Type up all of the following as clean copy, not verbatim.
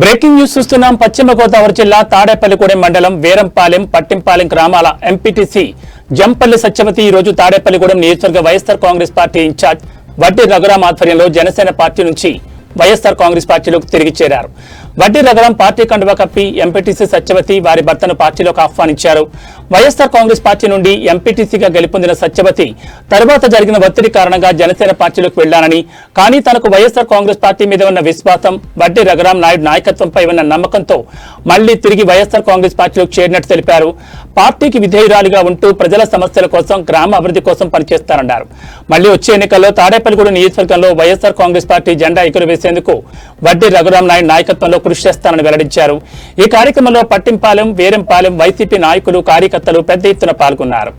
Breaking news చూస్తున్నాం. పశ్చిమ గోదావరి జిల్లా తాడేపల్లిగూడెం మండలం వీరంపాలెం పట్టింపాలెం గ్రామాల ఎంపీటీసీ జంపల్లి సత్యవతి ఈ రోజు తాడేపల్లిగూడెం నియోజకవర్గ వైఎస్ఆర్ కాంగ్రెస్ పార్టీ ఇన్ఛార్జ్ వడ్డీ రఘురాం ఆధ్వర్యంలో జనసేన పార్టీ నుంచి వైఎస్ఆర్ కాంగ్రెస్ పార్టీలోకి తిరిగి చేరారు. వడ్డీ రఘురాం పార్టీ కండువా కప్పి ఎంపీటీసీ సత్యవతి వారి భర్తను పార్టీలోకి ఆహ్వానించారు. వైఎస్ఆర్ కాంగ్రెస్ పార్టీ నుండి ఎంపీటీసీగా గెలుపొందిన సత్యవతి తర్వాత జరిగిన ఒత్తిడి కారణంగా జనసేన పార్టీలోకి వెళ్లానని, కానీ తనకు వైఎస్ఆర్ కాంగ్రెస్ పార్టీ మీద ఉన్న విశ్వాసం, వడ్డీ రఘురాం నాయుడు నాయకత్వంపై ఉన్న నమ్మకంతో మళ్లీ తిరిగి వైఎస్ఆర్ కాంగ్రెస్ పార్టీలోకి చేరినట్టు తెలిపారు. పార్టీకి విధేయురాలిగా ఉంటూ ప్రజల సమస్యల కోసం, గ్రామ అభివృద్ధి కోసం పనిచేస్తారన్నారు. మళ్లీ వచ్చే ఎన్నికల్లో తాడేపల్లిగూడెం నియోజకవర్గంలో వైఎస్ఆర్ కాంగ్రెస్ పార్టీ జెండా ఎగురవేసేందుకు వడ్డీ రఘురాం నాయుడు నాయకత్వంలో కృషి చేస్తానని వెల్లడించారు. ఈ కార్యక్రమంలో పట్టింపాలెం, వీరంపాలెం వైసీపీ నాయకులు, కార్యకర్తలు పెద్ద ఎత్తున పాల్గొన్నారు.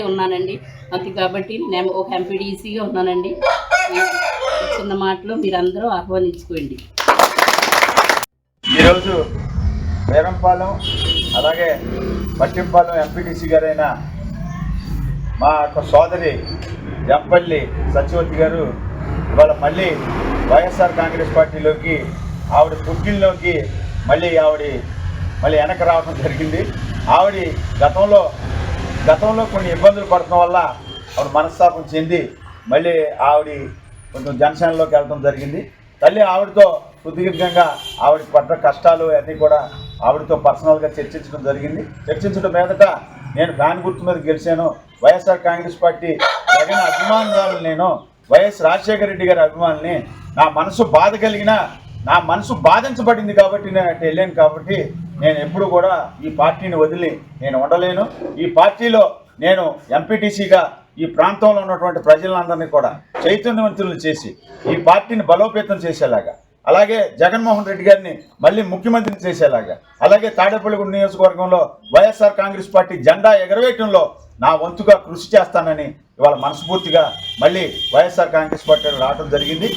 ఉన్నానండి అది కాబట్టి నేను ఒక ఎంపీడీసీగా ఉన్నానండి. చిన్న మాటలు మీరందరూ ఆహ్వానించుకోండి. ఈరోజు వీరంపాలెం అలాగే పట్టింపాలెం ఎంపీటీసీ గారైన మా యొక్క సోదరి జంపల్లి సత్యవతి గారు ఇవాళ మళ్ళీ వైఎస్ఆర్ కాంగ్రెస్ పార్టీలోకి ఆవిడ పుట్టిల్లోకి మళ్ళీ వెనక రావడం జరిగింది. ఆవిడ గతంలో కొన్ని ఇబ్బందులు పడటం వల్ల ఆవిడ మనస్తాపం చెంది మళ్ళీ ఆవిడ కొంచెం జనసేనలోకి వెళ్ళడం జరిగింది. తల్లి ఆవిడతో సుదీర్ఘంగా ఆవిడ పడ్డ కష్టాలు అన్నీ కూడా ఆవిడతో పర్సనల్గా చర్చించడం జరిగింది. చర్చించడం మీదట నేను ఫ్యాన్ గుర్తు మీద గెలిచాను, వైఎస్ఆర్ కాంగ్రెస్ పార్టీ జగన్ అభిమానులు, నేను వైఎస్ రాజశేఖర రెడ్డి గారి అభిమానుల్ని, నా మనసు బాధించబడింది కాబట్టి నేను అటు వెళ్ళాను. కాబట్టి నేను ఎప్పుడు కూడా ఈ పార్టీని వదిలి నేను ఉండలేను. ఈ పార్టీలో నేను ఎంపీటీసీగా ఈ ప్రాంతంలో ఉన్నటువంటి ప్రజలందరినీ కూడా చైతన్యవంతులు చేసి ఈ పార్టీని బలోపేతం చేసేలాగా, అలాగే జగన్మోహన్ రెడ్డి గారిని మళ్ళీ ముఖ్యమంత్రిని చేసేలాగా, అలాగే తాడేపల్లిగూడెం నియోజకవర్గంలో వైఎస్ఆర్ కాంగ్రెస్ పార్టీ జెండా ఎగరవేయటంలో నా వంతుగా కృషి చేస్తానని ఇవాళ మనస్ఫూర్తిగా మళ్ళీ వైఎస్ఆర్ కాంగ్రెస్ పార్టీ రావడం జరిగింది.